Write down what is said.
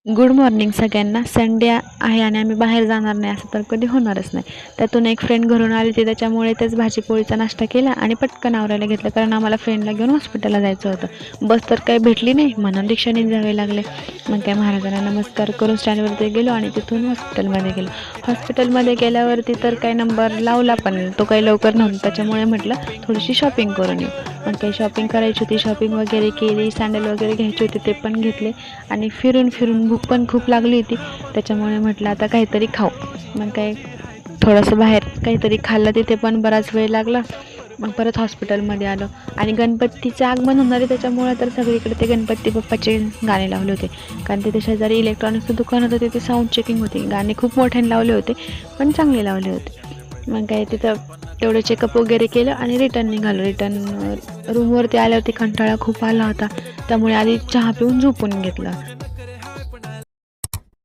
Good morning सगळ्यांना. Sunday आहे आणि आम्ही बाहेर जाणार नाही असं तर कधी होणारच नाही. त्यातून एक फ्रेंड घरून आली होती, त्याच्यामुळे तेच भाजी पोळीचा नाश्ता केला आणि पटकन आवरायला घेतलं, कारण आम्हाला फ्रेंडला घेऊन हॉस्पिटलला जायचं होतं. बस तर काही भेटली नाही म्हणून रिक्षाने जावे लागले. मग काय महाराजांना नमस्कार करून स्टँडवरती गेलो आणि तिथून हॉस्पिटलमध्ये गेलो. हॉस्पिटलमध्ये गेल्यावरती तर काही नंबर लावला पण तो काही लवकर नव्हता, त्याच्यामुळे म्हटलं थोडीशी शॉपिंग करून येऊ. मग काही शॉपिंग करायची होती, शॉपिंग वगैरे केली, सँडल वगैरे घ्यायचे होते ते पण घेतले आणि फिरून फिरून भूक पण खूप लागली होती, त्याच्यामुळे म्हटलं आता काहीतरी खाऊ. मग काय थोडंसं बाहेर काहीतरी खाल्लं, तिथे पण बराच वेळ लागला. मग परत हॉस्पिटलमध्ये आलो आणि गणपतीचं आगमन होणार आहे, त्याच्यामुळे तर सगळीकडे ते गणपती बाप्पाचे गाणे लावले होते. कारण तिथे शेजारी इलेक्ट्रॉनिक्सचं दुकान होतं, तिथे साऊंड चेकिंग होती. गाणे खूप मोठ्याने लावले होते, पण चांगले लावले होते. मग काय तिथं तेवढं चेकअप वगैरे केलं आणि रिटर्न निघालो. रूमवरती आल्यावरती कंटाळा खूप आला होता, त्यामुळे आधी चहा पिऊन झोपून घेतला.